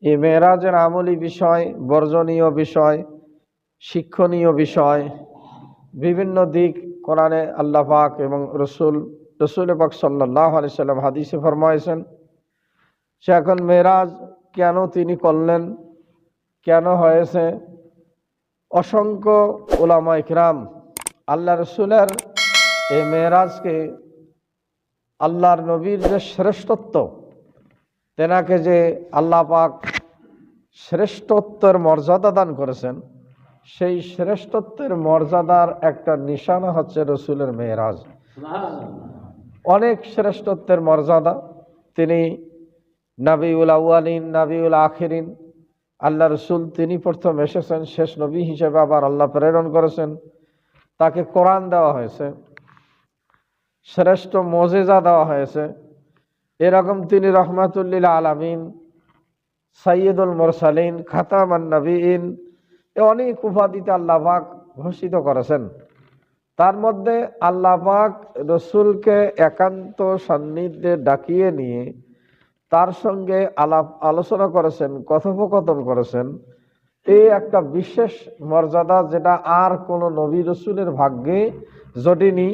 এই মেরাজের আমলি বিষয়, বর্জনীয় বিষয়, শিক্ষণীয় বিষয়, বিভিন্ন দিক কোরআনে আল্লাহ পাক এবং রসুল পাক সাল্লাল্লাহু আলাইহি সাল্লাম হাদিসে ফরমায়েছেন। সে এখন মেরাজ কেন তিনি করলেন, কেন হয়েছে, অসংখ্য উলামা ইকরাম আল্লাহ রসুলের এই মেরাজকে আল্লাহর নবীর যে শ্রেষ্ঠত্ব, তেনাকে যে আল্লাহ পাক শ্রেষ্ঠত্বের মর্যাদা দান করেছেন, সেই শ্রেষ্ঠত্বের মর্যাদার একটা নিশানা হচ্ছে রসুলের মেরাজ। অনেক শ্রেষ্ঠত্বের মর্যাদা। তিনি নবিউল আউয়ালিন, নবিউল আখিরিন, আল্লাহ রসুল তিনি প্রথম এসেছেন, শেষ নবী হিসেবে আবার আল্লাহ প্রেরণ করেছেন। তাকে কোরআন দেওয়া হয়েছে, শ্রেষ্ঠ মুজিজা দেওয়া হয়েছে। এরকম তিনি রহমাতুল্লিল আলামিন, সাইয়্যিদুল মুরসালিন, খাতামান নবীন, অনেক উপাধিতে আল্লাহ পাক ঘোষিত করেছেন। তার মধ্যে আল্লাহ পাক রসুলকে একান্ত সান্নিধ্যে ডাকিয়ে নিয়ে তার সঙ্গে আলাপ আলোচনা করেছেন, কথোপকথন করেছেন। এই একটা বিশেষ মর্যাদা, যেটা আর কোনো নবী রসুলের ভাগ্যে জটেনি।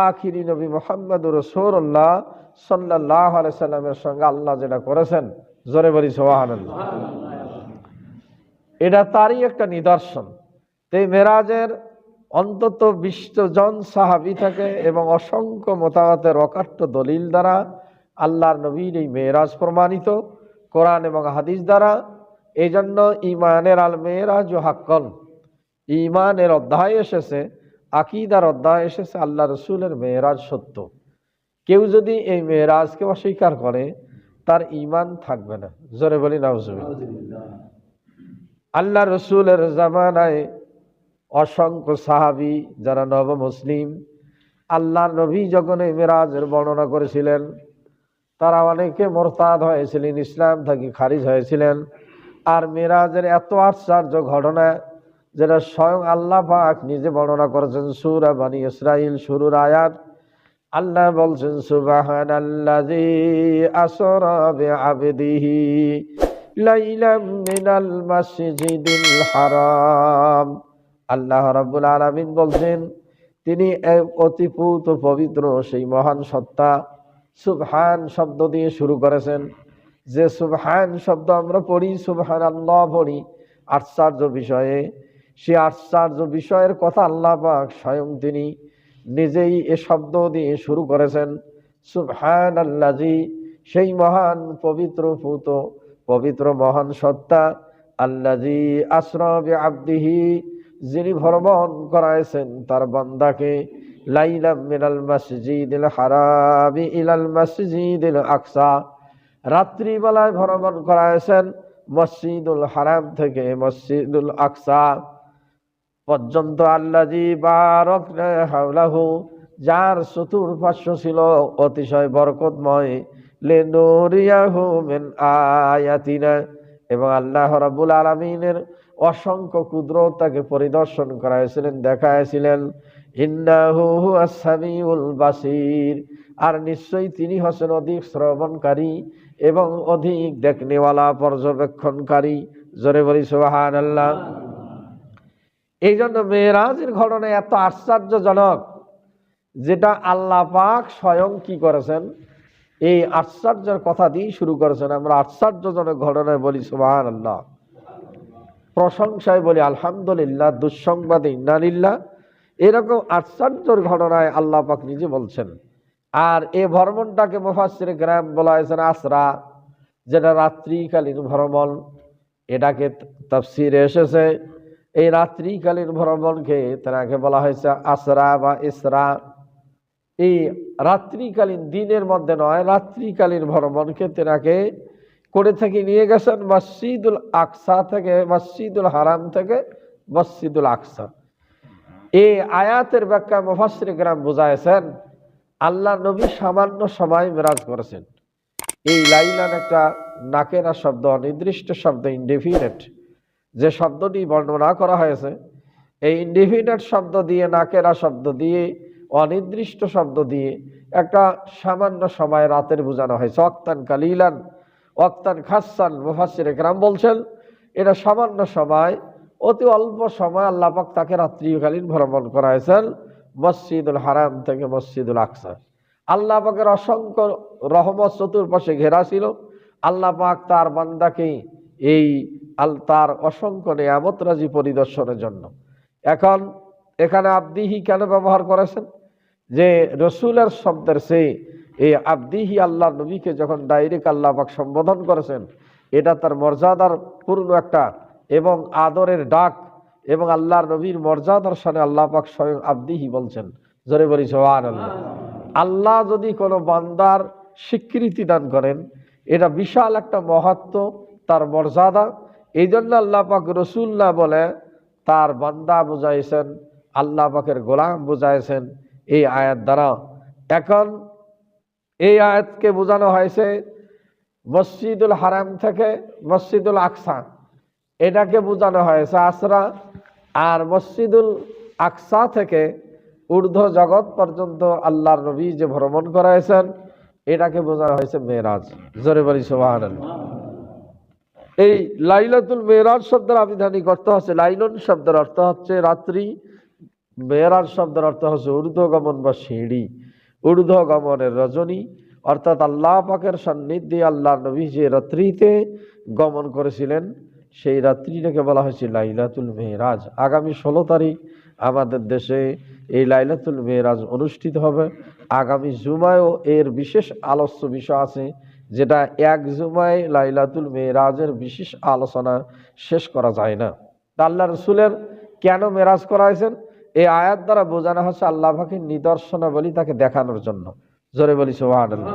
আখিরি নবী মুহাম্মদুর রাসূলুল্লাহ সাল্লাল্লাহু আলাইহি সাল্লামের সঙ্গে আল্লাহ যেটা করেছেন, জোরে বলি সুবহানাল্লাহ। এটা তারই একটা নিদর্শন। এই মেরাজের অন্তত 20 জন সাহাবী থাকে এবং অসংখ্য মোতাওয়াতের অকাট্য দলিল দ্বারা আল্লাহর নবীর এই মেরাজ প্রমাণিত, কোরআন এবং হাদিস দ্বারা। এই জন্য ইমানের আল মেরাজ হাক্কন, ইমানের অধ্যায় এসেছে, আকীদার অধ্যায় এসেছে, আল্লাহ রসুলের মেরাজ সত্য। কেউ যদি এই মেরাজকে অস্বীকার করে, তার ইমান থাকবে না। জোরে বলি নাউজুবিল্লাহ। আল্লাহ রসুলের জামানায় অসংখ্য সাহাবী যারা নব মুসলিম, আল্লাহ নবী যখন এই মেরাজের বর্ণনা করেছিলেন, তারা অনেকে মোরতাদ হয়েছিলেন, ইসলাম থেকে খারিজ হয়েছিলেন। আর মেরাজের এত আশ্চর্য ঘটনা, যেটা স্বয়ং আল্লাহ পাক নিজে বর্ণনা করেছেন। সূরা বনী ইসরাইল শুরুর আয়াত, আল্লাহ বলছেন, সুবহানাল্লাযী আসরা বিআবদিহি লাইলাম মিনাল মাসজিদিল হারাম। আল্লাহ রাব্বুল আলামিন বলছেন, তিনি অতি পূত পবিত্র সেই মহান সত্তা। সুবহান শব্দ দিয়ে শুরু করেছেন। যে সুবহান শব্দ আমরা পড়ি, সুবহানাল্লাহ পড়ি আশ্চর্য বিষয়ে, সে আশ্চর্য বিষয়ের কথা আল্লাহ পাক স্বয়ং তিনি নিজেই এ শব্দ দিয়ে শুরু করেছেন। সুবহানাল্লাযী, সেই মহান পবিত্র পূত পবিত্র মহান সত্তা, আল্লাযী আসরা বিআবদিহি, যিনি ভ্রমণ করাইছেন তার বান্দাকে, লাইলাম মিনাল মাসজিদিল হারামি ইলাল মাসজিদিল আকসা, রাত্রিবেলায় ভ্রমণ করাইছেন মসজিদুল হারাম থেকে মসজিদুল আকসা পর্যন্ত। আল্লাযী বারাকনা হাওলাহু, যার চতুর্পার্শ্ব ছিল অতিশয় বরকতময়, লিনুরিয়াহু মিন আয়াতিনা, এবং আল্লাহ রাব্বুল আলামিনের অসংখ্য কুদরত তাকে পরিদর্শন করাইছিলেন, দেখাইছিলেন। ইন্নাহু হুয়াস সামিউল বাসীর, আর নিশ্চয়ই তিনি হচ্ছেন অধিক শ্রবণকারী এবং অধিক দেখনেওয়ালা, পর্যবেক্ষণকারী। জোরে বলি সুবহানাল্লাহ। এই জন্য মেরাজের ঘটনা এত আশ্চর্যজনক, যেটা আল্লাহ পাক স্বয়ং কি করেছেন, এই আশ্চর্যের কথা দিয়ে শুরু করেছেন। আমরা আশ্চর্যজনক ঘটনায় বলি সুবহানাল্লাহ, প্রশংসায় বলি আলহামদুলিল্লাহ, দুঃসংবাদে ইন্না লিল্লাহ। এরকম আশ্চর্যের ঘটনায় আল্লাহ পাক নিজে বলছেন। আর এই ভ্রমণটাকে মুফাসসিরে কেরাম বলা হয়েছে আসরা, যেটা রাত্রিকালীন ভ্রমণ। এটাকে তাফসিরে এসেছে, এই রাত্রিকালীন ভ্রমণকে তাকে বলা হয়েছে আসরা বা ইসরা। এই রাত্রিকালীন, দিনের মধ্যে নয়, রাত্রিকালীন ভ্রমণকে তেনাকে করে থেকে নিয়ে গেছেন মসজিদুল আকসা থেকে, মসজিদুল হারাম থেকে মসজিদুল আকসা। এই আয়াতের ব্যাখ্যা মুফাসসিরে কেরাম বুঝাইছেন, আল্লাহ নবী সামান্য সময় মেরাজ করেছেন। এই লাইলান একটা নাকেরা শব্দ, অনির্দিষ্ট শব্দ, ইনডেফিনিট, যে শব্দটি বর্ণনা করা হয়েছে, এই ইনডেফিনিট শব্দ দিয়ে, নাকেরা শব্দ দিয়ে, অনির্দিষ্ট শব্দ দিয়ে একটা সামান্য সময় রাতের বোঝানো হয়েছে। ওয়াক্তান কালিলান, ওয়াক্তান খাসসান, মুফাসসিরে কেরাম বলছেন এটা সামান্য সময়, অতি অল্প সময় আল্লাহ পাক তাকে রাত্রিকালীন ভ্রমণ করাইছেন মসজিদুল হারাম থেকে মসজিদুল আকসা। আল্লাহ পাকের অসংখ্য রহমত চতুর্পাশে ঘেরা ছিল। আল্লাহ পাক তার বান্দাকে এই তার অসংখ্য নিয়ামত রাজি পরিদর্শনের জন্য। এখন এখানে আব্দিহি কেন ব্যবহার করেছেন? যে রসুলের শব্দের সে এই আব্দিহি আল্লাহ নবীকে যখন ডাইরেক্ট আল্লাহ পাক সম্বোধন করেছেন, এটা তার মর্যাদার পূর্ণ একটা এবং আদরের ডাক, এবং আল্লাহর নবীর মর্যাদার সামনে আল্লাহ পাক স্বয়ং আব্দিহি বলছেন। জোরে বলি সুবহানাল্লাহ। আল্লাহ যদি কোনো বান্দার স্বীকৃতি দান করেন, এটা বিশাল একটা মাহাত্ম্য, তার মর্যাদা। এই জন্য আল্লাহ পাক রসুল্লাহ বলে তার বান্দা বুঝাইছেন, আল্লাহ পাকের গোলাম বুঝাইছেন এই আয়াত দ্বারা। এখন এই আয়াতকে বোঝানো হয়েছে মসজিদুল হারাম থেকে মসজিদুল আকসা, এটাকে বোঝানো হয়েছে আসরা, আর মসজিদুল আকসা থেকে ঊর্ধ্ব জগৎ পর্যন্ত আল্লাহর নবী যে ভ্রমণ করাইছেন এটাকে বোঝানো হয়েছে মেরাজ। জোরে বলি সুবহানাল্লাহ। এই লাইলাতুল মেরাজ শব্দের আবিধানিক অর্থ হচ্ছে, লাইলুন শব্দের অর্থ হচ্ছে রাত্রি, মেরাজ শব্দের অর্থ হচ্ছে ঊর্ধ্বগমন বা সিঁড়ি, ঊর্ধ্বগমনের রজনী, অর্থাৎ আল্লাহ পাকের সান্নিধ্যে আল্লাহ নবী যে রাত্রিতে গমন করেছিলেন সেই রাত্রিটাকে বলা হয়েছে লাইলাতুল মেরাজ। আগামী 16 তারিখ আমাদের দেশে এই লাইলাতুল মেরাজ অনুষ্ঠিত হবে। আগামী জুমায়ও এর বিশেষ আলোচ্য বিষয় আছে, যেটা এক জুমায় লাইলাতুল মেরাজের বিশেষ আলোচনা শেষ করা যায় না। আল্লাহ রসুলের কেন মেরাজ করাইছেন এই আয়াত দ্বারা বোঝানো হচ্ছে আল্লাহ পাকের নিদর্শনাবলী তাকে দেখানোর জন্য। জোরে বলি সুবহানাল্লাহ।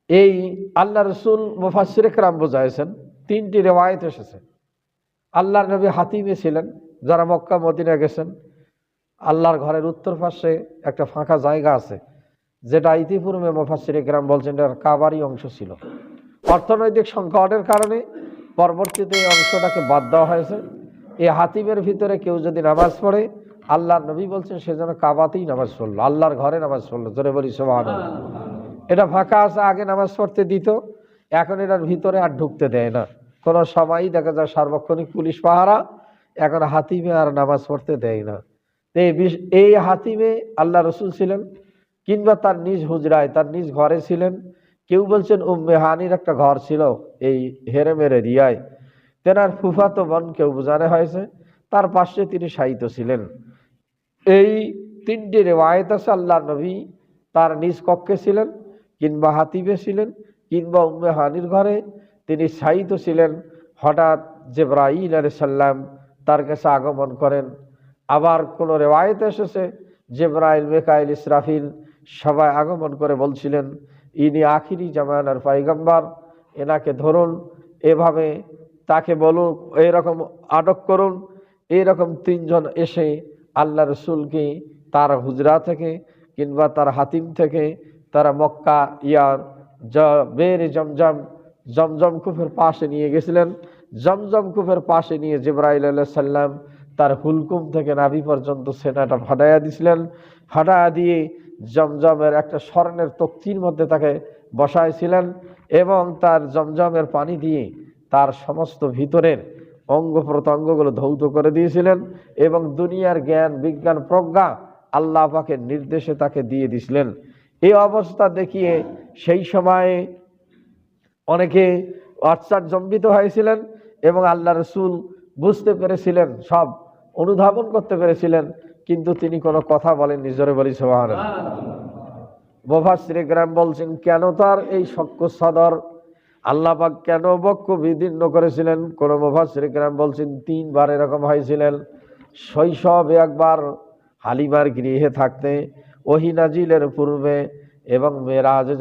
এই আল্লাহ রসুল মুফাসসিরে কেরাম বোঝাইছেন, 3টি রিওয়ায়াত এসেছে। আল্লাহর নবী হাতিমে ছিলেন, যারা মক্কা মদিনা গেছেন, আল্লাহর ঘরের উত্তর পাশে একটা ফাঁকা জায়গা আছে, যেটা ইতিপূর্বে মুফাসসিরে কেরাম বলছেন এর কাবারই অংশ ছিল। অর্থনৈতিক সংকটের কারণে পরবর্তীতে এই অংশটাকে বাদ দেওয়া হয়েছে। এই হাতিমের ভিতরে কেউ যদি নামাজ পড়ে, আল্লাহর নবী বলছেন সে যেন কাবাতেই নামাজ পড়লো, আল্লাহর ঘরে নামাজ পড়লো। জোরে বলি সুবহানাল্লাহ। এটা ফাঁকা আছে, আগে নামাজ পড়তে দিত, এখন এটার ভিতরে আর ঢুকতে দেয় না। কোনো সময়ই দেখা যায় সার্বক্ষণিক পুলিশ পাহারা, এখন হাতিমে আর নামাজ পড়তে দেয় না। এই হাতিমে আল্লাহ রসুল ছিলেন, কিংবা তার নিজ হুজরায় তার নিজ ঘরে ছিলেন। কেউ বলছেন উম্মে হানির একটা ঘর ছিল এই হেরেমের এরিয়ায়, তেনার ফুফাতো বোন কেউ বোঝানো হয়েছে, তার পাশে তিনি শায়িত ছিলেন। এই 3টি রিওয়ায়াত আছে, আল্লাহ নবী তার নিজ কক্ষে ছিলেন, কিংবা হাতিবে ছিলেন, কিংবা উম্মে হানির ঘরে তিনি শায়িত ছিলেন। হঠাৎ জিবরাইল আলাইহিস সালাম তার কাছে আগমন করেন। আবার কোনো রিওয়ায়াত এসেছে জিবরাইল, মিকাইল, ইসরাফিল সবাই আগমন করে বলছিলেন ইনি আখিরি জামানার পয়গম্বর, এনাকে ধরুন, এভাবে তাকে বলুন, এরকম আটক করুন। এইরকম 3 জন এসে আল্লাহ রসুলকে তার হুজরা থেকে কিংবা তার হাতিম থেকে তারা মক্কা বের জমজম কূপের পাশে নিয়ে গেছিলেন। জমজম কূপের পাশে নিয়ে জিবরাইল আলাইহিস সালাম তার হুলকুম থেকে নাভি পর্যন্ত সেনাটা ফাটাইয়া দিছিলেন। ফাটাইয়া দিয়ে জমজমের একটা স্বর্ণের তক্তির মধ্যে তাকে বসাইছিলেন, এবং তার জমজমের পানি দিয়ে তার সমস্ত ভিতরের অঙ্গ প্রত্যঙ্গগুলো ধৌত করে দিয়েছিলেন, এবং দুনিয়ার জ্ঞান বিজ্ঞান প্রজ্ঞা আল্লাহ পাকের নির্দেশে তাকে দিয়ে দিয়েছিলেন। এই অবস্থা দেখিয়ে সেই সময়ে অনেকে আশ্চর্যজম্বিত হয়েছিলেন, এবং আল্লাহ রসুল বুঝতে পেরেছিলেন, সব অনুধাবন করতে পেরেছিলেন, কিন্তু তিনি কোনো কথা বলেননি। জোরে বলি সুবহানাল্লাহ। মুফাসসিরে কেরাম বলছেন কেন তার এই শক্ক সদর, আল্লাহ পাক কেন বক্ষ বিদীর্ণ করেছিলেন। কোন মুফাসসিরে কেরাম বলছেন 3 বার এরকম হয়েছিলেন। শৈশবে একবার হালিমার গৃহে থাকতে, ওহী নাজিলের পূর্বে এবং মেরাজে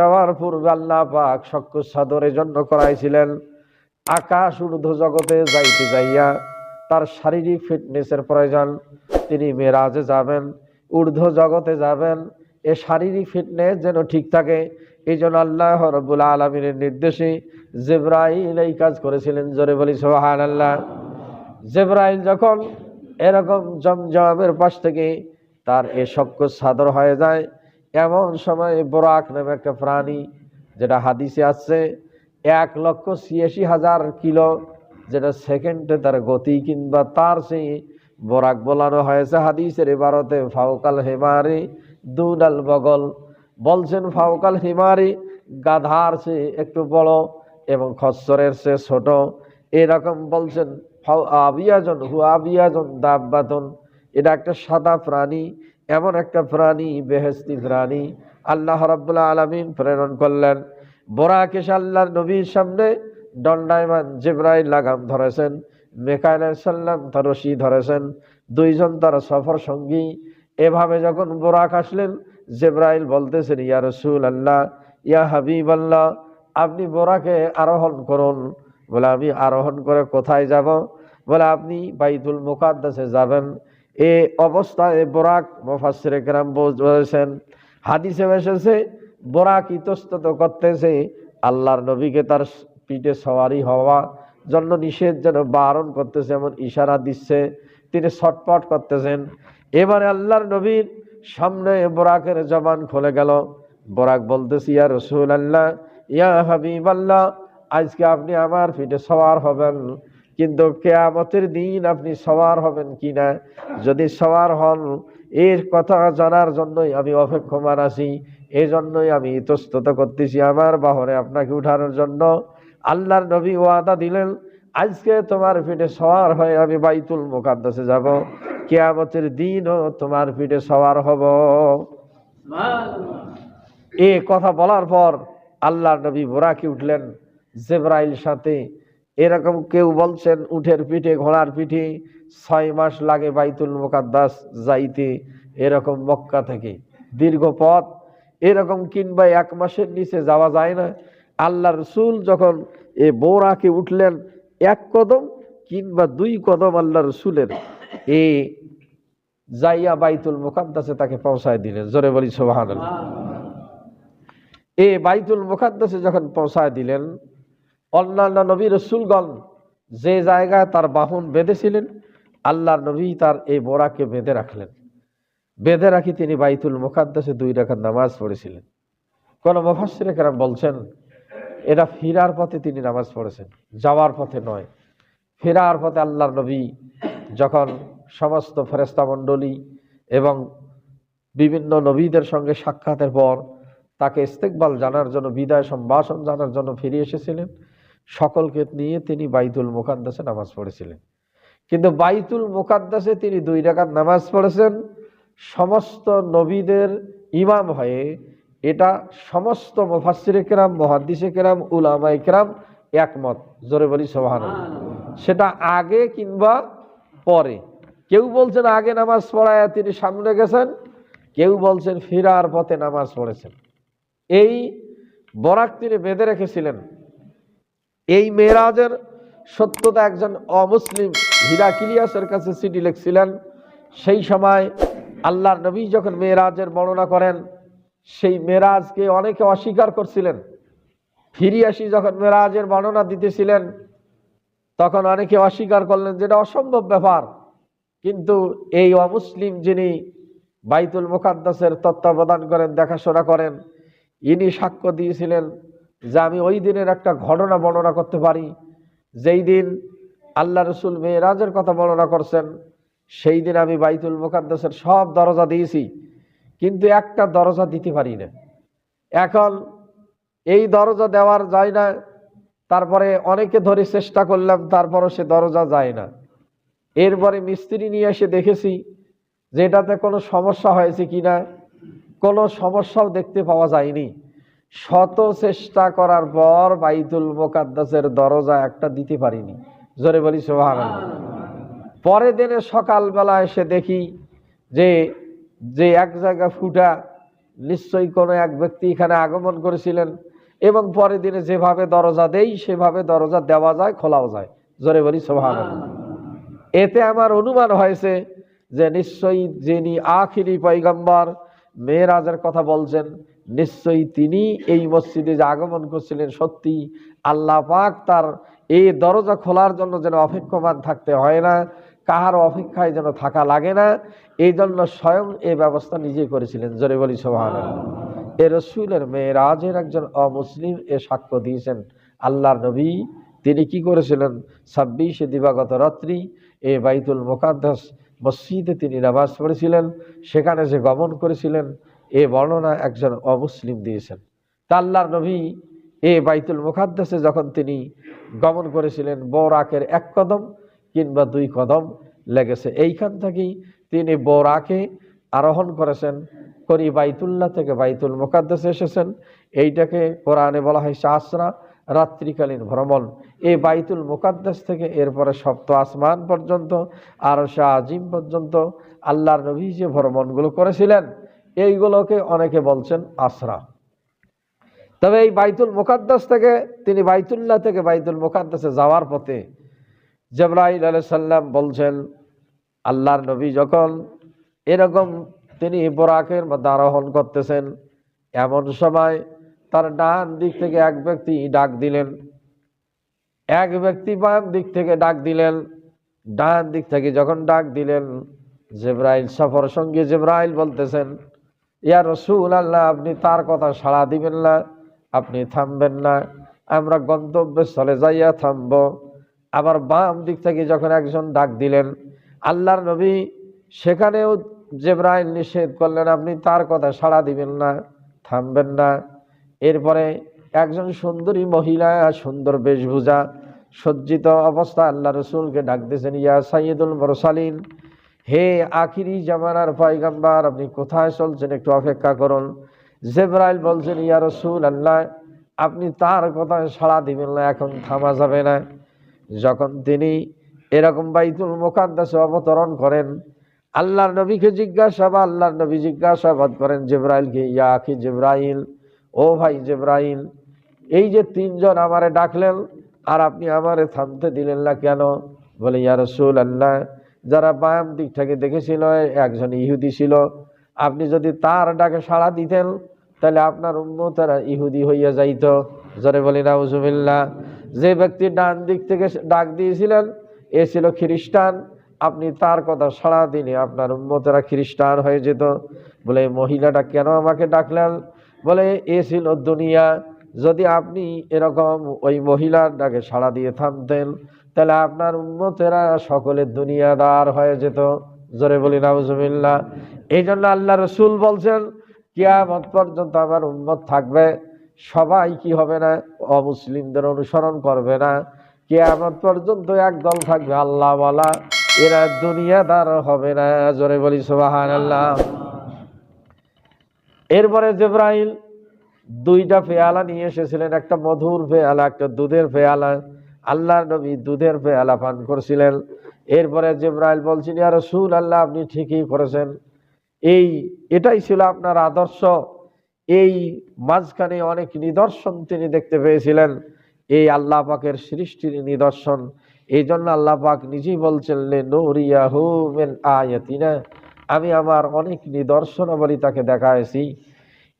যাওয়ার পূর্বে আল্লাহ পাক শক্ক সদরের জন্য করাইছিলেন। আকাশ ঊর্ধ্ব জগতে যাইতে যাইয়া তার শারীরিক ফিটনেসের প্রয়োজন, তিনি মেরাজে যাবেন, ঊর্ধ্ব জগতে যাবেন, এ শারীরিক ফিটনেস যেন ঠিক থাকে, এই জন্য আল্লাহ রাব্বুল আলামিনের নির্দেশে জিবরাইল এই কাজ করেছিলেন। জোরে বলি সুবহানাল্লাহ। জিবরাইল যখন এরকম জমজমের পাশ থেকে তার এ শক্ক সাদর হয়ে যায়, এমন সময় বোরাক নামে একটা প্রাণী, যেটা হাদিসে আসছে 1,86,000 কিলো, যেটা সেকেন্ডে তার গতি, কিংবা তার সেই বোরাক বলানো হয়েছে হাদিসের ইবারতে ফাওকাল হিমারি দুনাল বগল। বলছেন ফাওকাল হিমারি, গাধার সে একটু বড় এবং খচ্চরের সে ছোট, এরকম বলছেন। আবিয়াজন হু আবিয়াজন দাব্বাতন, এটা একটা সাদা প্রাণী, এমন একটা প্রাণী, বেহেশতি প্রাণী আল্লাহ রাব্বুল আলামিন প্রেরণ করলেন। বোরাক এসে আল্লাহর নবীর সামনে দণ্ডায়মান। জিবরাইল লাগাম ধরেছেন, মিকাইল আলাইহিস সালাম তার রশি ধরেছেন, দুইজন তার সফর সঙ্গী। এভাবে যখন বোরাক আসলেন, জিবরাইল বলতেছেন, ইয়া রাসূলুল্লাহ, ইয়া হাবিবাল্লাহ, আপনি বোরাকে আরোহণ করুন। বলে আমি আরোহণ করে কোথায় যাব? বলে আপনি বাইতুল মুকাদ্দাসে যাবেন। এ অবস্থায় বোরাক, মুফাসসিরে কেরাম বলেছেন, হাদিসে এসেছে বোরাক ইতস্তত করতেছে, আল্লাহর নবীকে তার পিঠে সওয়ারি হওয়া জন্য নিষেধ, যেন বারণ করতেছে, এমন ইশারা দিচ্ছে। তিনি ছটপট করতেছেন। এবারে আল্লাহর নবীর সামনে বোরাকের জবান খুলে গেল। বোরাক বলতেছে, ইয়া রাসূলুল্লাহ, ইয়া হাবিবাল্লাহ, আজকে আপনি আমার পিঠে সওয়ার হবেন, কিন্তু কিয়ামতের দিন আপনি সওয়ার হবেন কিনা, যদি সওয়ার হন এর কথা জানার জন্যই আমি অপেক্ষমান আছি। এই জন্যই আমি ইতস্তত করতেছি আমার বাহনে আপনাকে উঠানোর জন্য। আল্লাহর নবী ওয়াদা দিলেন, আজকে তোমার পিঠে সওয়ার হয়ে আমি বাইতুল মুকাদ্দাসে যাব, কিয়ামতের দিনও তোমার পিঠে সওয়ার হব। এ কথা বলার পর আল্লাহর নবী বোরাকে উঠলেন জিবরাইল সাথে। এরকম কেউ বলছেন উটের পিঠে, ঘোড়ার পিঠে 6 মাস লাগে বাইতুল মুকাদ্দাস যাইতে, এরকম মক্কা থেকে দীর্ঘ পথ, এরকম কিংবা 1 মাসের নিচে যাওয়া যায় না। আল্লাহ রসুল যখন এ বোরাকে উঠলেন, 1 কদম কিংবা 2 কদম আল্লাহ রসুলের এ যাইয়া বাইতুল মুকাদ্দাসে তাকে পৌঁছায় দিলেন। জোরে বলি সুবহানাল্লাহ। এ বাইতুল মুকাদ্দাসে যখন পৌঁছায় দিলেন, অন্যান্য নবী রসুলগণ যে জায়গায় তার বাহন বেঁধেছিলেন, আল্লাহর নবী তার এই বোরাকে বেঁধে রাখলেন। বেঁধে রাখি তিনি বাইতুল মুকাদ্দাসে 2 রাকাত নামাজ পড়েছিলেন। কোন মুফাসসিরে কেরাম বলছেন এটা ফিরার পথে তিনি নামাজ পড়েছেন, যাওয়ার পথে নয়। ফেরার পথে আল্লাহর নবী যখন সমস্ত ফেরেশতা মণ্ডলী এবং বিভিন্ন নবীদের সঙ্গে সাক্ষাতের পর তাকে ইস্তেকবাল জানার জন্য, বিদায় সম্ভাষণ জানার জন্য ফিরে এসেছিলেন, সকলকে নিয়ে তিনি বাইতুল মুকাদ্দাসে নামাজ পড়েছিলেন। কিন্তু বাইতুল মুকাদ্দাসে তিনি 2 রাকাত নামাজ পড়েছেন সমস্ত নবীদের ইমাম হয়ে। এটা সমস্ত মুফাসসিরে কেরাম, মুহাদ্দিসে কেরাম, উলামায়ে কেরাম একমত। জোরে বলি সুবহানাল্লাহ। সেটা আগে কিংবা পরে। কেউ বলছেন আগে নামাজ পড়ায় তিনি সামনে গেছেন, কেউ বলছেন ফেরার পথে নামাজ পড়েছেন। এই বোরাক তিনি বেঁধে রেখেছিলেন। এই মেরাজের সত্যতা একজন অমুসলিম হিরাক্লিয়াসের কাছে চিঠি লিখছিলেন। সেই সময় আল্লাহর নবী যখন মেরাজের বর্ণনা করেন, সেই মেরাজকে অনেকে অস্বীকার করছিলেন। ফিরে আসি যখন মেরাজের বর্ণনা দিতেছিলেন, তখন অনেকে অস্বীকার করলেন যেটা অসম্ভব ব্যাপার। কিন্তু এই অমুসলিম যিনি বাইতুল মুকাদ্দাসের তত্ত্বাবধান করেন, দেখাশোনা করেন, ইনি সাক্ষ্য দিয়েছিলেন যে আমি ওই দিনের একটা ঘটনা বর্ণনা করতে পারি। যেই দিন আল্লাহ রসুল মেরাজের কথা বর্ণনা করছেন, সেই দিন আমি বাইতুল মুকাদ্দাসের সব দরজা দিয়েছি, কিন্তু একটা দরজা দিতে পারি না। এখন এই দরজা দেওয়ার যায় না, তারপরে অনেকে ধরে চেষ্টা করলাম, তারপরও সে দরজা যায় না। এরপরে মিস্ত্রি নিয়ে এসে দেখেছি যে এটাতে কোনো সমস্যা হয়েছে কিনা, কোনো সমস্যাও দেখতে পাওয়া যায়নি। শত চেষ্টা করার পর বাইতুল মুকাদ্দাসের দরজা একটা দিতে পারিনি। জোরে বলি সুবহানাল্লাহ। পরের দিনে সকালবেলা এসে দেখি যে যে এক জায়গা ফুটা, নিশ্চয়ই কোনো এক ব্যক্তি এখানে আগমন করেছিলেন, এবং পরের দিনে যেভাবে দরজা দেই সেভাবে দরজা দেওয়া যায়, খোলাও যায়। জোরে বলি সুবহানাল্লাহ। এতে আমার অনুমান হয়েছে যে নিশ্চয়ই যিনি আখিরি পয়গম্বর মেরাজের কথা বলছেন, নিশ্চয়ই তিনি এই মসজিদে যে আগমন করছিলেন, সত্যি আল্লাহ পাক তার এই দরজা খোলার জন্য যেন অপেক্ষমান থাকতে হয় না, কাহার অপেক্ষায় যেন থাকা লাগে না, এই জন্য স্বয়ং এই ব্যবস্থা নিজেই করেছিলেন। জোরে বলি সুবহানাল্লাহ। এ রসুলের মেরাজের একজন অমুসলিম এ সাক্ষ্য দিয়েছেন, আল্লাহর নবী তিনি কি করেছিলেন, 26 দিবাগত রাত্রি এ বাইতুল মুকাদ্দাস মসজিদে তিনি নামাজ পড়েছিলেন, সেখানে যে গমন করেছিলেন এ বর্ণনা একজন অমুসলিম দিয়েছেন। তা আল্লাহর নবী এ বাইতুল মুকাদ্দাসে যখন তিনি গমন করেছিলেন, বোরাকের 1 কদম কিংবা 2 কদম লেগেছে। এইখান থেকেই তিনি বোরাকে আরোহণ করেছেন, করি বাইতুল্লাহ থেকে বাইতুল মুকাদ্দাসে এসেছেন। এইটাকে কোরআনে বলা হয় আসরা, রাত্রিকালীন ভ্রমণ। এই বাইতুল মুকাদ্দাস থেকে এরপরে 7ম আসমান পর্যন্ত, আরশে আজিম পর্যন্ত আল্লাহর নবী যে ভ্রমণগুলো করেছিলেন এইগুলোকে অনেকে বলছেন আসরা। তবে এই বাইতুল মুকাদ্দাস থেকে তিনি বাইতুল্লাহ থেকে বাইতুল মুকাদ্দাসে যাওয়ার পথে জিবরাইল আলাইহিস সালাম বলছেন, আল্লাহর নবী যখন এরকম তিনি বোরাকের মধ্যে আরোহণ করতেছেন, এমন সময় তার ডান দিক থেকে এক ব্যক্তি ডাক দিলেন, এক ব্যক্তি বাম দিক থেকে ডাক দিলেন। ডান দিক থেকে যখন ডাক দিলেন, জিবরাইল সফর সঙ্গী জিবরাইল বলতেছেন, ইয়া রাসূলুল্লাহ, আপনি তার কথা সাড়া দিবেন না, আপনি থামবেন না, আমরা গন্তব্যস্থলে যাইয়া থামব। আবার বাম দিক থেকে যখন একজন ডাক দিলেন, আল্লাহর নবী সেখানেও জিবরাইল নিষেধ করলেন, আপনি তার কথা সাড়া দিবেন না, থামবেন না। এরপরে একজন সুন্দরী মহিলা, সুন্দর বেশভূষা সজ্জিত অবস্থা আল্লাহ রসুলকে ডাক দিয়েছেন, ইয়া সাইয়্যিদুল মুরসালিন, হে আখিরি জামানার পয়গম্বর, আপনি কোথায় চলছেন, একটু অপেক্ষা করুন। জিবরাইল বলছেন, ইয়া রাসূলুল্লাহ, আপনি তার কথায় সাড়া দিবেন না, এখন থামা যাবে না। যখন তিনি এরকম বাইতুল মুকাদ্দাসে অবতরণ করেন, আল্লাহর নবীকে আল্লাহর নবী জিজ্ঞাসাবাদ করেন জিবরাইলকে, ইয়া আখি জিবরাইল, ও ভাই জিবরাইল, এই যে 3 জন আমারে ডাকলেন আর আপনি আমারে থামতে দিলেন না কেন? বলে, ইয়া রাসূলুল্লাহ, যারা বাম দিক থেকে দেখেছিল একজন ইহুদি ছিল, আপনি যদি তার ডাকে সাড়া দিতেন তাহলে আপনার উম্মতেরা ইহুদি হইয়া যাইত। জোরে বলি নাউজুবিল্লাহ। যে ব্যক্তি ডান দিক থেকে ডাক দিয়েছিলেন এ ছিল খ্রিস্টান, আপনি তার কথা সাড়া দিলে আপনার উম্মতেরা খ্রিস্টান হয়ে যেত। বলে, মহিলাটা কেন আমাকে ডাকলেন? বলে, এ ছিল দুনিয়া, যদি আপনি এরকম ওই মহিলার ডাকে সাড়া দিয়ে থামতেন তাহলে আপনার উম্মতেরা সকলে দুনিয়াদার হয়ে যেত। জোরে বলি নাউজুবিল্লাহ। এই জন্য আল্লাহ রসুল বলছেন, কিয়ামত পর্যন্ত আমার উম্মত থাকবে, সবাই কি হবে না, অমুসলিমদের অনুসরণ করবে না। কিয়ামত পর্যন্ত একদল থাকবে আল্লাহওয়ালা, এরা দুনিয়াদার হবে না। জোরে বলি সুবহানাল্লাহ। এরপরে জিবরাইল 2টা পেয়ালা নিয়ে এসেছিলেন, একটা মধুর পেয়ালা, একটা দুধের পেয়ালা। আল্লাহর নবী দুধের পেয়ালা পান করছিলেন। এরপরে জিবরাইল বলছেন, ইয়া রাসূলুল্লাহ, আপনি ঠিকই করেছেন, এটাই ছিল আপনার আদর্শ। এই মাঝখানে অনেক নিদর্শন তিনি দেখতে পেয়েছিলেন, এই আল্লাহ পাকের সৃষ্টির নিদর্শন। এই জন্য আল্লাহ পাক নিজেই বলছেন, লিনুরিয়াহু মিন আয়াতিনা, আমি আমার অনেক নিদর্শনাবলী তাকে দেখাইছি।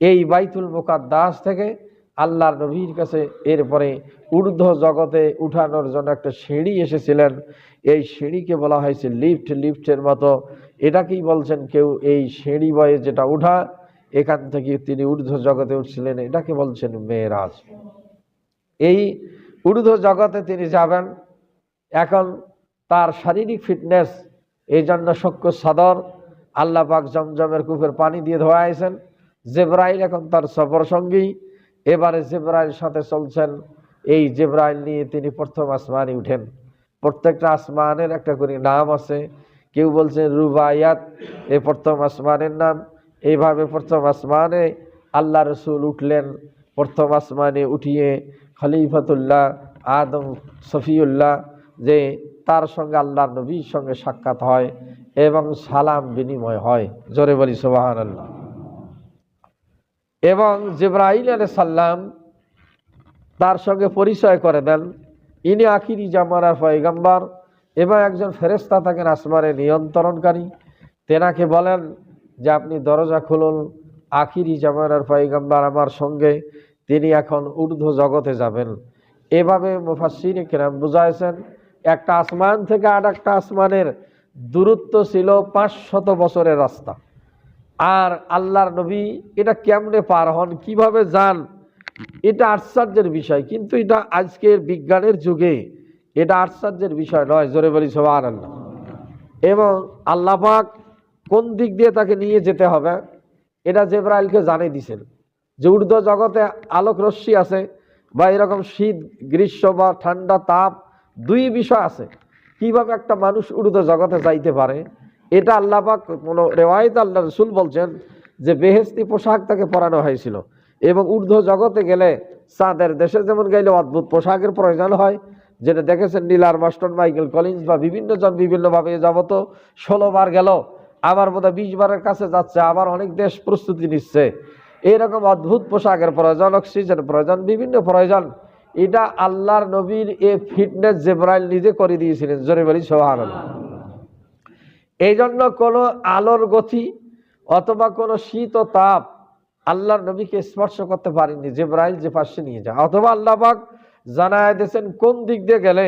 এই বাইতুল মুকাদ্দাস থেকে আল্লাহর নবীর কাছে এরপরে ঊর্ধ্ব জগতে উঠানোর জন্য একটা সিঁড়ি এসেছিলেন। এই সিঁড়িকে বলা হয়েছে লিফট, লিফটের মতো। এটাকেই বলছেন কেউ এই সিঁড়ি বয়ে যেটা উঠা, এখান থেকে তিনি ঊর্ধ্ব জগতে উঠছিলেন, এটাকে বলছেন মেরাজ। এই ঊর্ধ্ব জগতে তিনি যাবেন। এখন তার শারীরিক ফিটনেস, এই জন্য শক্য সাদর আল্লাহ পাক জমজমের কূপের পানি দিয়ে ধোয়াইছেন। জিবরাইল এখন তার সফর সঙ্গী। এবারে জিবরাইল সাথে চলছেন। এই জিবরাইল নিয়ে তিনি প্রথম আসমানে উঠেন। প্রত্যেকটা আসমানের একটা করে নাম আছে। কেউ বলছেন রুবায়াত, এই প্রথম আসমানের নাম। এইভাবে প্রথম আসমানে আল্লাহ রসুল উঠলেন। প্রথম আসমানে উঠিয়ে খলিফাতুল্লাহ আদম সফিউল্লাহ, যে তার সঙ্গে আল্লাহর নবীর সঙ্গে সাক্ষাৎ হয় এবং সালাম বিনিময় হয়। জোরে বলি সুবহানাল্লাহ। এবং জিবরাইল আলাইহিস সালাম তার সঙ্গে পরিচয় করে দেন, ইনি আখিরি জামানার পয়গম্বর এবং একজন ফেরেশতা থাকেন আসমানে নিয়ন্ত্রণকারী। তেনাকে বলেন যে আপনি দরজা খুলুন, আখিরি জামানার পয়গম্বর আমার সঙ্গে, তিনি এখন ঊর্ধ্ব জগতে যাবেন। এভাবে মুফাসসিরে কেরাম বুঝাইছেন, একটা আসমান থেকে আর একটা আসমানের দূরত্ব ছিল 500 বছরের রাস্তা। আর আল্লাহর নবী এটা কেমনে পার হন, কিভাবে যান, এটা আশ্চর্যের বিষয়। কিন্তু এটা আজকের বিজ্ঞানের যুগে এটা আশ্চর্যের বিষয় নয়। জোরে বলি সুবহানাল্লাহ। এবং আল্লাহ পাক কোন দিক দিয়ে তাকে নিয়ে যেতে হবে এটা জিবরাইলকে জানিয়ে দিয়েছেন, যে ঊর্ধ্ব জগতে আলোক রশ্মি আছে, বা এরকম শীত গ্রীষ্ম বা ঠান্ডা তাপ দুই বিষয় আছে। কিভাবে একটা মানুষ ঊর্ধ্ব জগতে যাইতে পারে এটা আল্লাহ পাক কোন রেওয়ায়েতে আল্লাহ রাসূল বলছেন যে বেহেশতি পোশাক তাকে পরানো হয়েছিল। এবং ঊর্ধ্ব জগতে গেলে চাঁদের দেশে যেমন গেলে অদ্ভুত পোশাকের প্রয়োজন হয়, যেটা দেখেছেন নীল আর্মস্ট্রং, মাইকেল কলিন্স বা বিভিন্ন জন বিভিন্নভাবে যাবত 16 বার গেল, আবার বোধহয় 20 বারের কাছে যাচ্ছে, আবার অনেক দেশ প্রস্তুতি নিচ্ছে। এইরকম অদ্ভুত পোশাকের প্রয়োজন, অক্সিজেন প্রয়োজন, বিভিন্ন প্রয়োজন। এটা আল্লাহর নবীর এই ফিটনেস জিবরাইল নিজে করে দিয়েছিলেন। জোরে বলি সুবহানাল্লাহ। এই জন্য কোনো আলোর গতি অথবা কোনো শীত ও তাপ আল্লাহর নবীকে স্পর্শ করতে পারেনি, জিবরাইল যে পাশে নিয়ে যায়। অথবা আল্লাহ পাক জানায় দিয়েছেন কোন দিক দিয়ে গেলে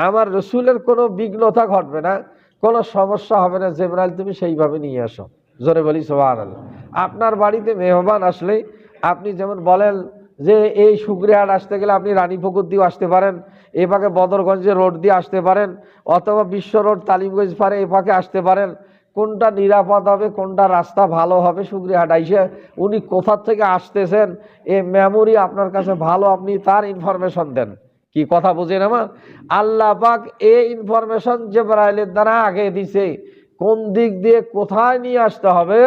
আমার রসুলের কোনো বিঘ্নতা ঘটবে না, কোনো সমস্যা হবে না, জিবরাইল তুমি সেইভাবে নিয়ে আসো। জোরে বলি সুবহানাল্লাহ। আপনার বাড়িতে মেহমান আসলে আপনি যেমন বলেন যে এই শুকরিয়াহাট আসতে গেলে আপনি রানীপুকুর দিয়ে আসতে পারেন, এ পাকে বদরগঞ্জের রোড দিয়ে আসতে পারেন, অথবা বিশ্ব রোড তালিমগঞ্জ পারে এ পাকে আসতে পারেন। কোনটা নিরাপদ হবে, কোনটা রাস্তা ভালো হবে, শুকরিয়াহাট আইসে উনি কোথা থেকে আসতেছেন এ মেমোরি আপনার কাছে ভালো, আপনি তার ইনফরমেশন দেন। কি কথা বুঝেন আমার? আল্লাহ পাক এই ইনফরমেশন জিবরাইলের দ্বারা আগে দিছে, কোন দিক দিয়ে কোথায় নিয়ে আসতে হবে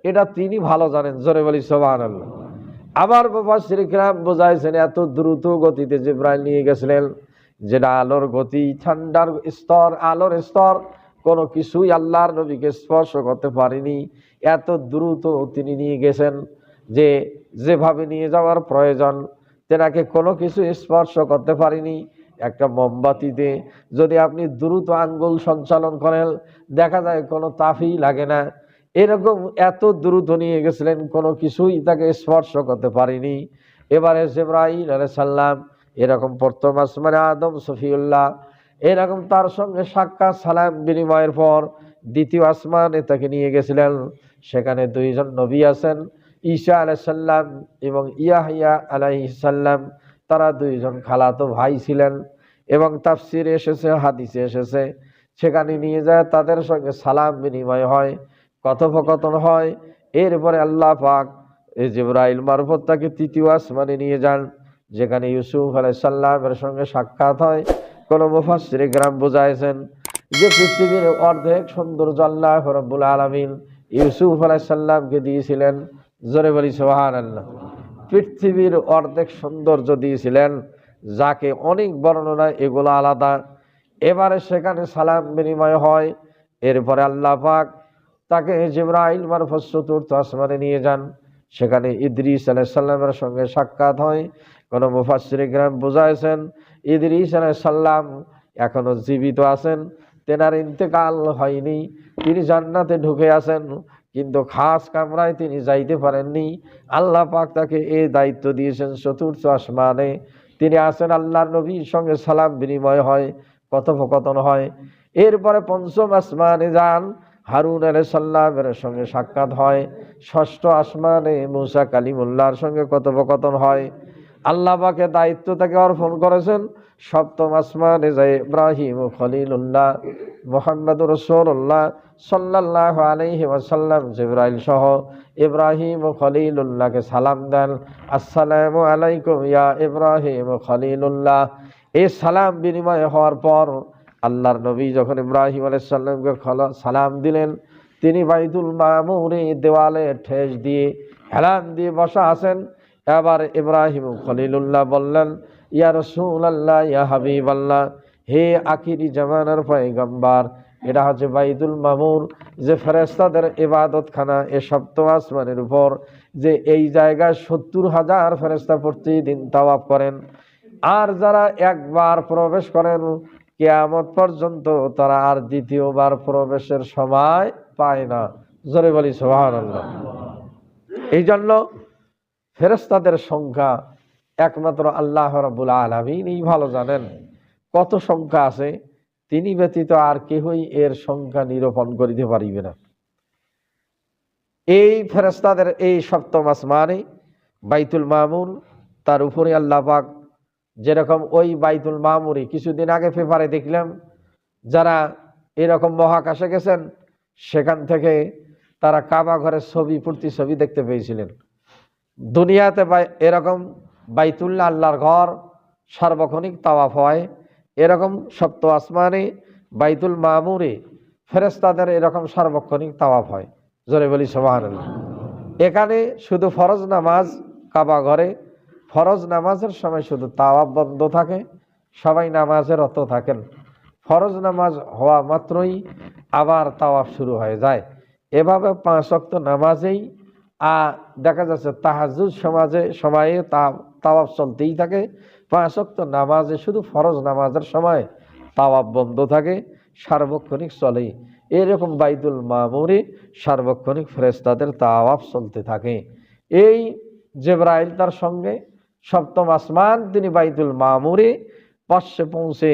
এটা তিনি ভালো জানেন। জোরে বলি সুবহানাল্লাহ। আবার মুফাসসির কিরাম বোঝাইছেন এত দ্রুত গতিতে জিবরাইল নিয়ে গেছিলেন, যেটা আলোর গতি, ঠান্ডার স্তর, আলোর স্তর কোনো কিছুই আল্লাহর নবীকে স্পর্শ করতে পারেনি। এত দ্রুত তিনি নিয়ে গেছেন যে যেভাবে নিয়ে যাওয়ার প্রয়োজন তেনাকে কোনো কিছু স্পর্শ করতে পারেনি। একটা মোমবাতিতে যদি আপনি দ্রুত আঙ্গুল সঞ্চালন করেন দেখা যায় কোনো তাপই লাগে না। এরকম এত দ্রুত নিয়ে গেছিলেন, কোনো কিছুই তাকে স্পর্শ করতে পারেনি। এবারে জিবরাইল আলাইহিস সালাম এরকম প্রথম আসমানে আদম সফিউল্লাহ এরকম তার সঙ্গে সাক্ষাৎ সালাম বিনিময়ের পর দ্বিতীয় আসমানে তাকে নিয়ে গেছিলেন। সেখানে দুইজন নবী আছেন, ঈসা আলাইহিস সালাম এবং ইয়াহইয়া আলাইহিস সালাম। তারা দুইজন খালাতো ভাই ছিলেন এবং তাফসিরে এসেছে, হাদিসে এসেছে, সেখানে নিয়ে যায় তাদের সঙ্গে সালাম বিনিময় হয়, কথোপকথন হয়। এরপরে আল্লাহ পাক এই জিবরাইল মারফত তাকে তৃতীয় আসমানে নিয়ে যান, যেখানে ইউসুফ আলাইহিস সালামের সঙ্গে সাক্ষাৎ হয়। কোন মুফাসসির কিরাম বুঝাইছেন যে পৃথিবীর অর্ধেক সৌন্দর্য আল্লাহ রাব্বুল আলামিন ইউসুফ আলাইহিস সালামকে দিয়েছিলেন। জোরে বলি সুবহানাল্লাহ। পৃথিবীর অর্ধেক সৌন্দর্য দিয়েছিলেন, যাকে অনেক বর্ণনা এগুলো আলাদা। এবারে সেখানে সালাম বিনিময় হয়। এরপরে আল্লাহ পাক তাকে জিবরাইল মারফত চতুর্থ আসমানে নিয়ে যান, সেখানে ইদ্রিস আলাইহিস সালামের সঙ্গে সাক্ষাৎ হয়। কোন মুফাসসির কিরাম বুঝাইছেন ইদ্রিস আলাইহিস সালাম এখনো জীবিত আছেন, তেনার ইন্তেকাল হয়নি, তিনি জান্নাতে ঢুকে আছেন, কিন্তু খাস কামরায় তিনি যাইতে পারেননি। আল্লাহ পাক তাকে এই দায়িত্ব দিয়েছেন চতুর্থ আসমানে তিনি আছেন, আল্লাহর নবীর সঙ্গে সালাম বিনিময় হয়, কথোপকথন হয়। এরপরে পঞ্চম আসমানে যান, হারুন আলাইহিস সালামের সঙ্গে সাক্ষাৎ হয়। ষষ্ঠ আসমানে মুসা কালিমুল্লাহর সঙ্গে কথোপকথন হয়। আল্লাহ পাকে দায়িত্ব তাকে অর্পণ করেছেন সপ্তম আসমানে যায় ইব্রাহিম খলিলুল্লাহ মুহাম্মদুর রাসূলুল্লাহ সাল্লাল্লাহু আলাইহি ওয়াসাল্লাম জিবরাইল সহ ইব্রাহিম ও খলিলুল্লাহকে সালাম দেন, আসসালামু আলাইকুম ইয়া ইব্রাহিম ও খলিলুল্লাহ। এই সালাম বিনিময় হওয়ার পর আল্লাহর নবী যখন ইব্রাহিম আলাইহিস সালামকে সালাম দিলেন, তিনি বাইতুল মামুরে দেওয়ালে ঠেস দিয়ে হেলান দিয়ে বসা আছেন। এবার ইব্রাহিম খলিলুল্লাহ বললেন, ইয়া রাসূলুল্লাহ ইয়া হাবিবাল্লাহ, হে আখিরি জামানার পয়গম্বর, এটা হচ্ছে বাইতুল মামুর, যে ফেরেশতাদের ইবাদতখানা, এ সপ্তম আসমানের উপর, যে এই জায়গায় 70,000 ফেরেশতা প্রতিদিন তাওয়াফ করেন। আর যারা একবার প্রবেশ করেন কিয়ামত পর্যন্ত তারা আর দ্বিতীয়বার প্রবেশের সময় পায় না। জোরে বলি সুবহানাল্লাহ। এই জন্য ফেরেশতাদের সংখ্যা একমাত্র আল্লাহ রাব্বুল আলামিনই ভালো জানেন কত সংখ্যা আছে। তিনি ব্যতীত আর কেহই এর সংখ্যা নিরূপণ করিতে পারিবে না। এই ফেরেশতাদের এই সপ্তম আসমানে বাইতুল মামুর, তার উপরে আল্লাহ পাক যেরকম ওই বাইতুল মামুরে কিছুদিন আগে পেপারে দেখলাম যারা এরকম মহাকাশে গেছেন সেখান থেকে তারা কাবা ঘরের ছবি ছবি দেখতে পেয়েছিলেন। দুনিয়াতে এরকম বাইতুল্লাহ আল্লাহর ঘর সার্বক্ষণিক তাওয়াফ হয়, এরকম সপ্ত আসমানে বাইতুল মামুরে ফেরেশতাদের এরকম সার্বক্ষণিক তাওয়াফ হয়। জোরে বলি সুবহানাল্লাহ। এখানে শুধু ফরজ নামাজ, কাবা ঘরে ফরজ নামাজের সময় শুধু তাওয়াফ বন্ধ থাকে, সবাই নামাজে রত থাকেন। ফরজ নামাজ হওয়া মাত্রই আবার তাওয়াফ শুরু হয়ে যায়। এভাবে 5 ওয়াক্ত নামাজেই দেখা যাচ্ছে তাহাজ্জুদ সময়ে তাওয়াফ চলতেই থাকে। 5 ওয়াক্ত নামাজে শুধু ফরজ নামাজের সময় তাওয়াফ বন্ধ থাকে, সার্বক্ষণিক চলে। এরকম বাইতুল মামুরে সার্বক্ষণিক ফেরেশতাদের তাওয়াফ চলতে থাকে। এই জিবরাইল তার সঙ্গে সপ্তম আসমান তিনি বাইতুল মামুরে পাশে পৌঁছে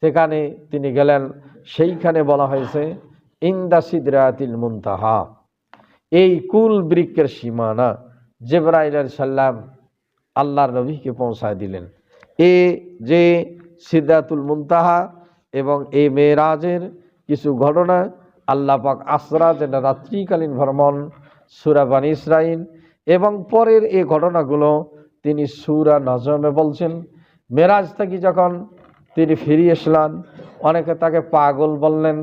সেখানে তিনি গেলেন। সেইখানে বলা হয়েছে ইনদা সিদরাতিল মুনতাহা, এই কুল বৃক্ষের সীমানা জিবরাইল আলাইহিস সালাম আল্লাহর নবীকে পৌঁছায় দিলেন। এ যে সিদরাতুল মুনতাহা এবং এই মেরাজের কিছু ঘটনা আল্লাহ পাক আসরা, যেটা রাত্রিকালীন ভ্রমণ, সূরা বনী ইসরাঈল, এবং পরের এই ঘটনাগুলো তিনি সূরা নজমে বলছেন। মেরাজ থেকে যখন তিনি ফিরে আসলেন, অনেকে তাকে পাগল বললেন,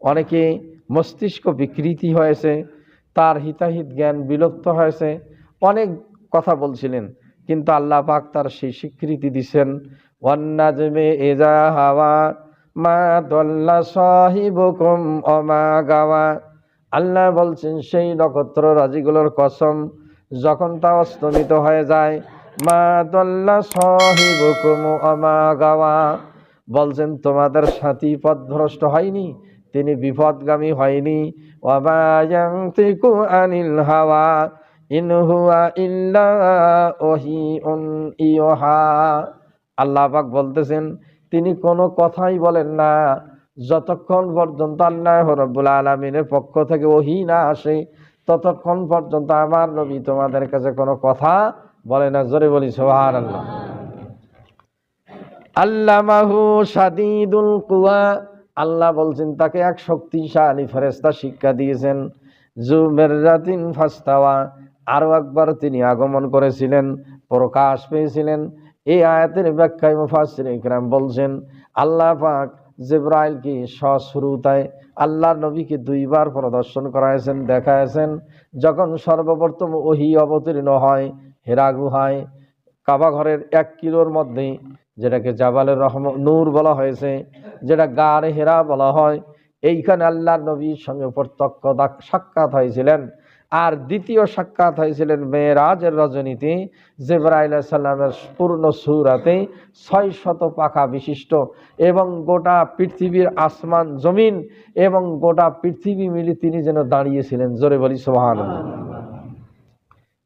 অনেকে মস্তিষ্ক বিকৃতি হয়েছে, তার হিতাহিত জ্ঞান বিলুপ্ত হয়েছে, অনেক কথা বলছিলেন। কিন্তু আল্লাহ পাক তার সেই স্বীকৃতি দিছেন, ওয়ান নাজমে ইযা হাওয়া মা দাল্লা সাহিবুকুম ওয়া মা গাওয়া। আল্লাহ বলছেন সেই নক্ষত্র রাজিগুলোর কসম, যখন তা অস্তমিত হয়ে যায়, মা দাল্লা সাহিবুকুম ওয়া মা গাওয়া, বলছেন তোমাদের সাথী পথভ্রষ্ট হয়নি, তিনি বিপদগামী হয়নি। ওয়া মা ইয়ানতিকু আনিল হাওয়া ইন হুয়া ইল্লা ওয়াহিউন ইউহা। আল্লাহ পাক বলতেছেন তিনি কোনো কথাই বলেন না যতক্ষণ পর্যন্ত আল্লাহ রাব্বুল আলামিনের পক্ষ থেকে ওহী না আসে, ততক্ষণ পর্যন্ত আমার নবী তোমাদের কাছে কোনো কথা বলে না। জোরে বলি সুবহানাল্লাহ। আল্লামাহু শাদীদুল কুওয়া, আল্লাহ বলছেন তাকে এক শক্তিশালী ফেরেশতা শিক্ষা দিয়েছেন। যু মিররাতিন ফাস্তাওয়া, আরো একবার তিনি আগমন করেছিলেন, প্রকাশ পেয়েছিলেন। এই আয়াতের ব্যাখ্যায় মুফাসসিরিন কিরাম বলছেন আল্লাহ পাক জিবরাইলকে সশ্রুতায় আল্লাহর নবীকে 2 বার প্রদর্শন করাইছেন, দেখাইছেন। যখন সর্বপ্রথম ওহী অবতীর্ণ হয় হেরা গুহায়, কাবা ঘরের 1 কিলোর মধ্যে, যেটাকে জাবালের নূর বলা হয়েছে, যেটা গারে হেরা বলা হয়, এইখানে আল্লাহর নবীর সঙ্গে প্রত্যক্ষ সাক্ষাৎ হয়েছিলেন। আর দ্বিতীয় সাক্ষাৎ হয়েছিলেন মেরাজের রজনীতে, জিবরাইল আলাইহিস সালামের পূর্ণ সূরাতে 600 পাখা বিশিষ্ট, এবং গোটা পৃথিবীর আসমান জমিন এবং গোটা পৃথিবী মিলে তিনি যেন দাঁড়িয়েছিলেন। জোরে বলি সুবহানাল্লাহ।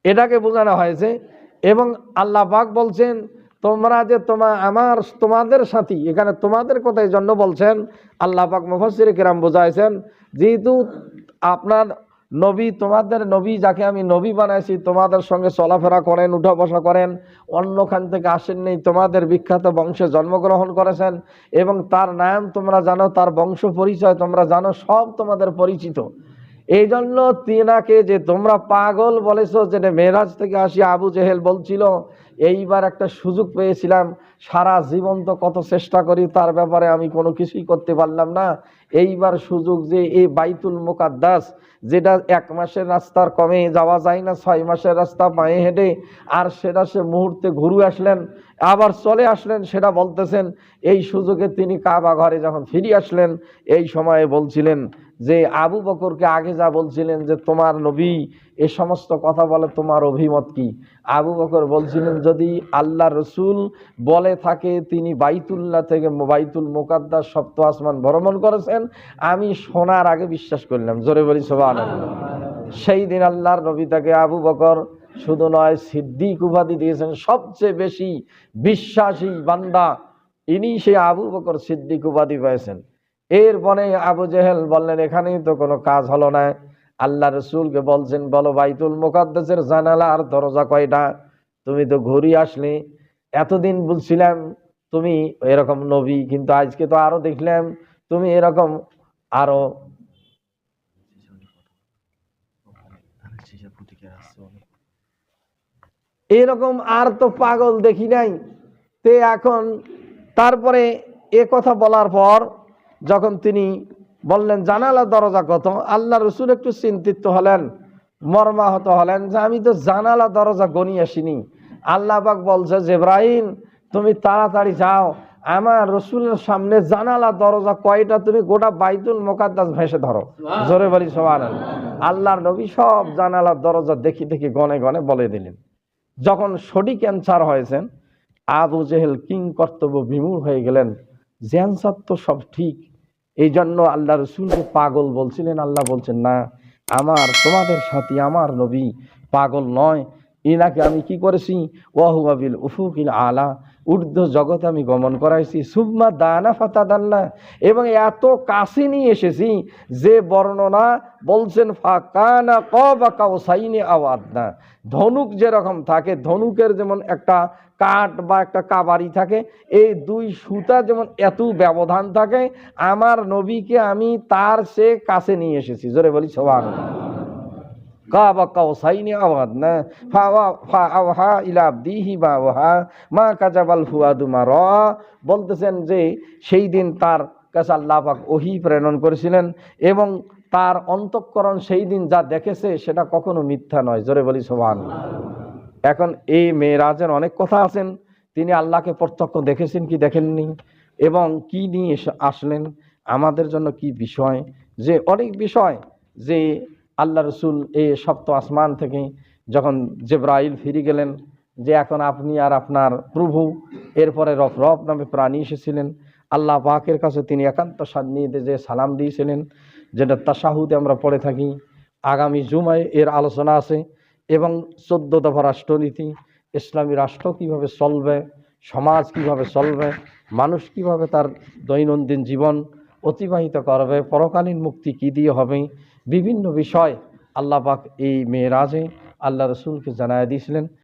এটাকে বোঝানো হয়েছে। এবং আল্লাহ পাক বলছেন তোমরা যে তোমাদের সাথী, এখানে তোমাদের কথা এই জন্য বলছেন, আল্লাহ পাক মুফাসসির কিরাম বোঝাইছেন যেহেতু আপনার নবী, তোমাদের নবী যাকে আমি নবী বানাইছি, তোমাদের সঙ্গে চলাফেরা করেন, উঠা বসা করেন, অন্যখান থেকে আসেন নেই, তোমাদের বিখ্যাত বংশে জন্মগ্রহণ করেছেন এবং তার নাম তোমরা জানো, তার বংশ পরিচয় তোমরা জানো, সব তোমাদের পরিচিত। এই জন্য তিনাকে যে তোমরা পাগল বলেছো, যেটা মেরাজ থেকে আসি আবু জেহেল বলছিল, এইবার একটা সুযোগ পেয়েছিলাম, সারা জীবন তো কত চেষ্টা করি তার ব্যাপারে আমি কোনো কিছুই করতে পারলাম না, এইবার সুযোগ যে এই বাইতুল মুকাদ্দাস, যেটা 1 মাসের রাস্তার কমে যাওয়া যায় না, 6 মাসের রাস্তা পায়ে হেঁটে, আর সেটা সে মুহূর্তে ঘুরে আসলেন, আবার চলে আসলেন, সেটা বলতেছেন। এই সুযোগে তিনি কাবা ঘরে যখন ফিরে আসলেন, এই সময়ে বলছিলেন যে আবু বকরকে আগে যা বলছিলেন যে তোমার নবী এ সমস্ত কথা বলে, তোমার অভিমত কি? আবু বকর বলছিলেন যদি আল্লাহ রসুল বলে থাকে তিনি বাইতুল্লাহ থেকে বাইতুল মুকাদ্দাস সপ্ত আসমান ভ্রমণ করেছেন, আমি শোনার আগে বিশ্বাস করলাম। জোরে বলি সুবহানাল্লাহ। সেই দিন আল্লাহর নবী তাকে আবু বকর শুধু নয়, সিদ্দিক উপাধি দিয়েছেন। সবচেয়ে বেশি বিশ্বাসী বান্দা ইনি, সেই আবু বকর সিদ্দিক উপাধি পেয়েছেন। এরপরে আবু জেহেল বললেন, এখানেই তো কোনো কাজ হলো না। আল্লাহ রসুলকে বলছেন, বলো বাইতুল মুকাদ্দাসের জানালা আর দরজা কয়টা? তুমি তো ঘুরিয়ে আসলে, এতদিন বলছিলাম তুমি এরকম নবী, কিন্তু আজকে তো আরো দেখলাম তুমি এরকম আরো এরকম আর তো পাগল দেখি নাই। তে এখন তারপরে এ কথা বলার পর যখন তিনি বললেন জানালা দরজা কত, আল্লাহ রসুল একটু চিন্তিত হলেন, মর্মাহত হলেন যে আমি তো জানালা দরজা গনি আসিনি। আল্লাহ পাক বলছে, জিবরাইল তুমি তাড়াতাড়ি যাও, আমার রসুলের সামনে জানালা দরজা কয়টা তুমি গোটা বাইতুল মুকাদ্দাস ভেসে ধরো। জোরে বলি সুবহানাল্লাহ। আল্লাহর নবী সব জানালা দরজা দেখি দেখি গনে গনে বলে দিলেন। যখন সঠিক অ্যান্সার হয়েছেন, আবু জেহেল কিং কর্তব্য বিমূঢ় হয়ে গেলেন, যে অ্যান্সার তো সব ঠিক। এই জন্য আল্লাহ রসুলকে পাগল বলছিলেন। আল্লাহ বলছেন, না, আমার তোমাদের সাথী আমার নবী পাগল নয়, ইনাকে আমি কি করেছি, ওয়াহুয়া বিল উফুকিল আলা, ঊর্ধ্ব জগতে আমি গমন করাইছি, সুম্মা দানা ফাতাদাল্লা, এবং এত কাছে নিয়ে এসেছি যে বর্ণনা বলছেন ফাকানা কাবা কাউসাইনি আও আদনা, ধনুক যেরকম থাকে, ধনুকের যেমন একটা কাঠ বা একটা কাবারি থাকে, এই দুই সুতা যেমন এত ব্যবধান থাকে, আমার নবীকে আমি তার সে কাছে নিয়ে এসেছি। জোরে বলি সুবহানাল্লাহ। কাবা কাউসাইনি আও আদনা ফাআওহা ইলা আবদিহি মা ওয়াহা মা কাযাবাল ফুআদু মা রাআ, বলতেছেন যে সেই দিন তার কাছে আল্লাহ পাক ওহী প্রেরণ করেছিলেন এবং তার অন্তঃকরণ সেই দিন যা দেখেছে সেটা কখনো মিথ্যা নয়। জোরে বলি সুবহানাল্লাহ। এখন এই মেরাজের অনেক কথা আছেন, তিনি আল্লাহকে প্রত্যক্ষ দেখেছেন কি দেখেননি, এবং কি নিয়ে আসলেন, আমাদের জন্য কি বিষয়, যে অনেক বিষয়, যে আল্লাহ রসুল এই সপ্ত আসমান থেকে যখন জিবরাইল ফিরে গেলেন, যে এখন আপনি আর আপনার প্রভু, এরপরে রফ রফ নামে প্রাণী এসেছিলেন, আল্লাহ পাকের কাছে তিনি একান্ত সান্নিধ্যে যে সালাম দিয়েছিলেন, যেটা তাশাহুদে আমরা পড়ে থাকি। আগামী জুমায় এর আলোচনা আছে, এবং 14 দফা রাষ্ট্রনীতি, ইসলামী রাষ্ট্র কিভাবে চলবে, সমাজ কিভাবে চলবে, মানুষ কিভাবে তার দৈনন্দিন জীবন অতিবাহিত করবে, পরকালীন মুক্তি কি দিয়ে হবে, বিভিন্ন বিষয় আল্লাহ পাক এই মেরাজে আল্লাহ রসুলকে জানায় দিয়েছিলেন।